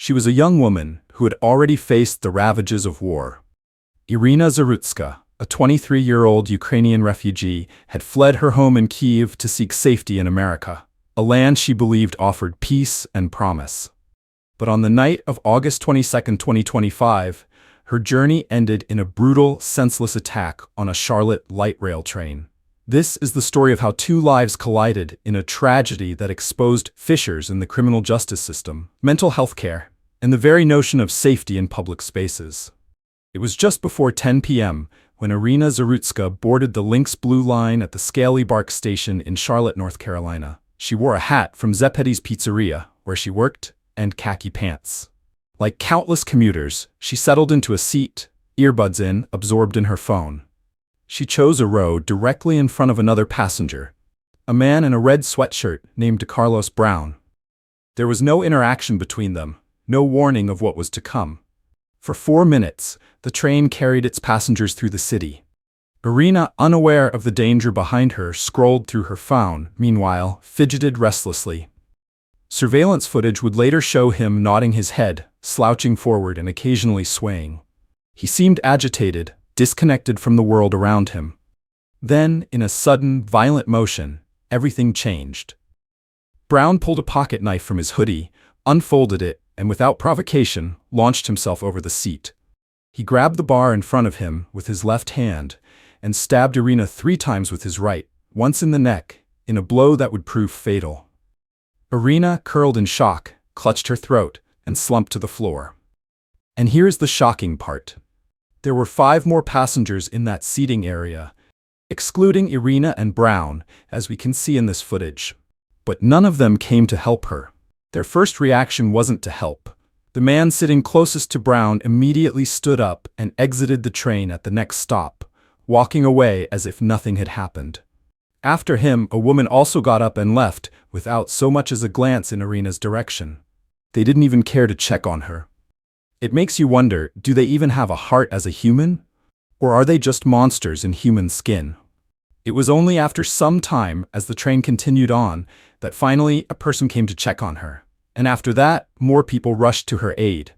She was a young woman who had already faced the ravages of war. Iryna Zarutska, a 23-year-old Ukrainian refugee, had fled her home in Kyiv to seek safety in America, a land she believed offered peace and promise. But on the night of August 22, 2025, her journey ended in a brutal, senseless attack on a Charlotte light rail train. This is the story of how two lives collided in a tragedy that exposed fissures in the criminal justice system, mental health care, and the very notion of safety in public spaces. It was just before 10 p.m. when Iryna Zarutska boarded the Lynx Blue Line at the Scaly Bark station in Charlotte, North Carolina. She wore a hat from Zeppety's Pizzeria, where she worked, and khaki pants. Like countless commuters, she settled into a seat, earbuds in, absorbed in her phone. She chose a row directly in front of another passenger, a man in a red sweatshirt named Decarlos Brown. There was no interaction between them, no warning of what was to come. For 4 minutes, the train carried its passengers through the city. Iryna, unaware of the danger behind her, scrolled through her phone, meanwhile, fidgeted restlessly. Surveillance footage would later show him nodding his head, slouching forward and occasionally swaying. He seemed agitated, disconnected from the world around him. Then, in a sudden, violent motion, everything changed. Brown pulled a pocket knife from his hoodie, unfolded it, and without provocation, launched himself over the seat. He grabbed the bar in front of him with his left hand and stabbed Iryna 3 times with his right, once in the neck, in a blow that would prove fatal. Iryna, curled in shock, clutched her throat and slumped to the floor. And here's the shocking part. There were 5 more passengers in that seating area, excluding Iryna and Brown, as we can see in this footage. But none of them came to help her. Their first reaction wasn't to help. The man sitting closest to Brown immediately stood up and exited the train at the next stop, walking away as if nothing had happened. After him, a woman also got up and left, without so much as a glance in Iryna's direction. They didn't even care to check on her. It makes you wonder, do they even have a heart as a human? Or are they just monsters in human skin? It was only after some time, as the train continued on, that finally a person came to check on her. And after that, more people rushed to her aid.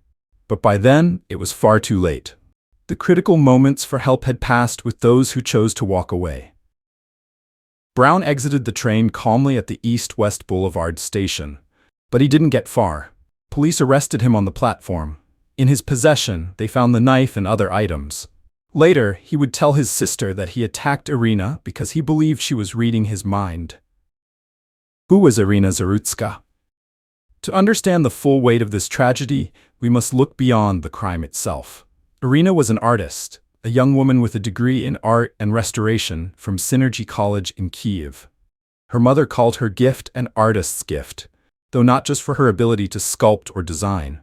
But by then, it was far too late. The critical moments for help had passed with those who chose to walk away. Brown exited the train calmly at the East-West Boulevard station. But he didn't get far. Police arrested him on the platform. In his possession, they found the knife and other items. Later, he would tell his sister that he attacked Iryna because he believed she was reading his mind. Who was Iryna Zarutska? To understand the full weight of this tragedy, we must look beyond the crime itself. Iryna was an artist, a young woman with a degree in art and restoration from Synergy College in Kyiv. Her mother called her gift an artist's gift, though not just for her ability to sculpt or design.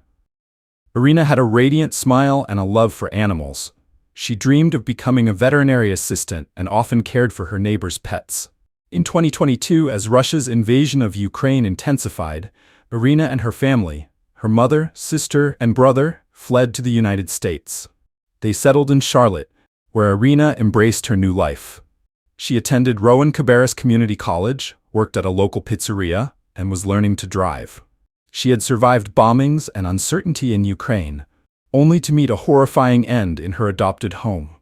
Iryna had a radiant smile and a love for animals. She dreamed of becoming a veterinary assistant and often cared for her neighbors' pets. In 2022, as Russia's invasion of Ukraine intensified, Iryna and her family, her mother, sister, and brother, fled to the United States. They settled in Charlotte, where Iryna embraced her new life. She attended Rowan Cabarrus Community College, worked at a local pizzeria, and was learning to drive. She had survived bombings and uncertainty in Ukraine, only to meet a horrifying end in her adopted home.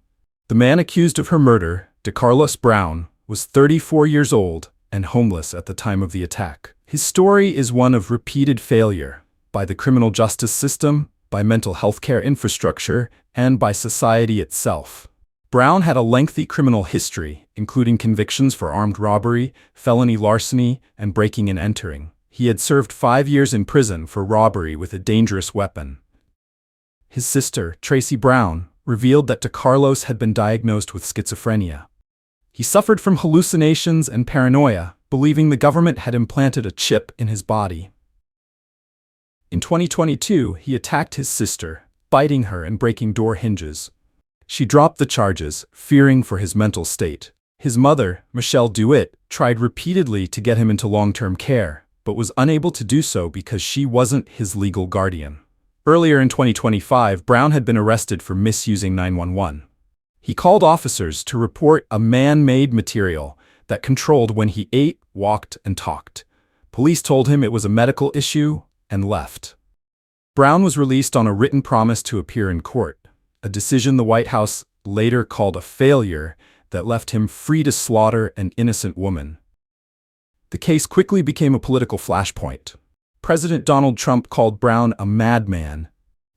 The man accused of her murder, Decarlos Brown, was 34 years old and homeless at the time of the attack. His story is one of repeated failure by the criminal justice system, by mental health care infrastructure, and by society itself. Brown had a lengthy criminal history, including convictions for armed robbery, felony larceny, and breaking and entering. He had served 5 years in prison for robbery with a dangerous weapon. His sister, Tracy Brown, revealed that Decarlos had been diagnosed with schizophrenia. He suffered from hallucinations and paranoia, believing the government had implanted a chip in his body. In 2022, he attacked his sister, biting her and breaking door hinges. She dropped the charges, fearing for his mental state. His mother, Michelle DeWitt, tried repeatedly to get him into long-term care, but was unable to do so because she wasn't his legal guardian. Earlier in 2025, Brown had been arrested for misusing 911. He called officers to report a man-made material that controlled when he ate, walked, and talked. Police told him it was a medical issue and left. Brown was released on a written promise to appear in court, a decision the White House later called a failure that left him free to slaughter an innocent woman. The case quickly became a political flashpoint. President Donald Trump called Brown a madman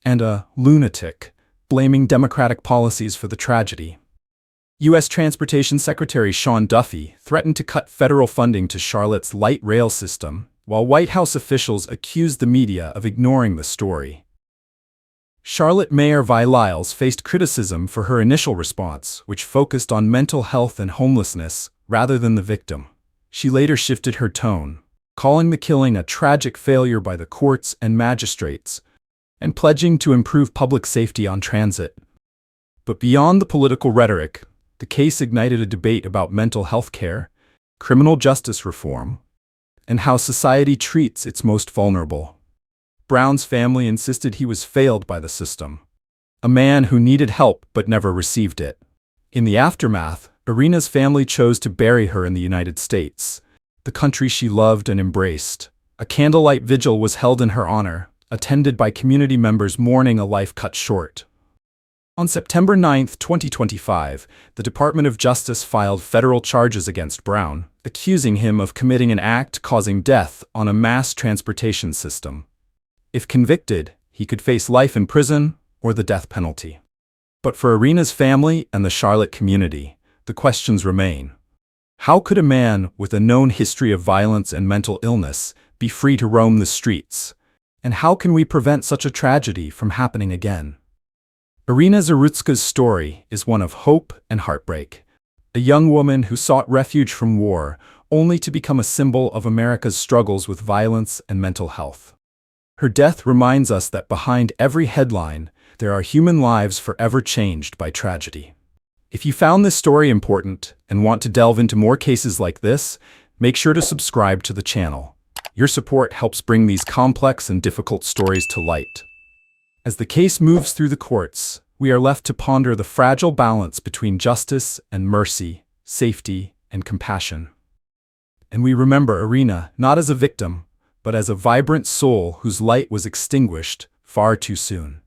and a lunatic, blaming Democratic policies for the tragedy. U.S. Transportation Secretary Sean Duffy threatened to cut federal funding to Charlotte's light rail system, while White House officials accused the media of ignoring the story. Charlotte Mayor Vi Lyles faced criticism for her initial response, which focused on mental health and homelessness rather than the victim. She later shifted her tone, calling the killing a tragic failure by the courts and magistrates, and pledging to improve public safety on transit. But beyond the political rhetoric, the case ignited a debate about mental health care, criminal justice reform, and how society treats its most vulnerable. Brown's family insisted he was failed by the system, a man who needed help but never received it. In the aftermath, Iryna's family chose to bury her in the United States, the country she loved and embraced. A candlelight vigil was held in her honor, attended by community members mourning a life cut short. On September 9, 2025, the Department of Justice filed federal charges against Brown, accusing him of committing an act causing death on a mass transportation system. If convicted, he could face life in prison or the death penalty. But for Iryna's family and the Charlotte community, the questions remain. How could a man with a known history of violence and mental illness be free to roam the streets? And how can we prevent such a tragedy from happening again? Iryna Zarutska's story is one of hope and heartbreak. A young woman who sought refuge from war only to become a symbol of America's struggles with violence and mental health. Her death reminds us that behind every headline, there are human lives forever changed by tragedy. If you found this story important and want to delve into more cases like this, make sure to subscribe to the channel. Your support helps bring these complex and difficult stories to light. As the case moves through the courts, we are left to ponder the fragile balance between justice and mercy, safety and compassion. And we remember Iryna not as a victim, but as a vibrant soul whose light was extinguished far too soon.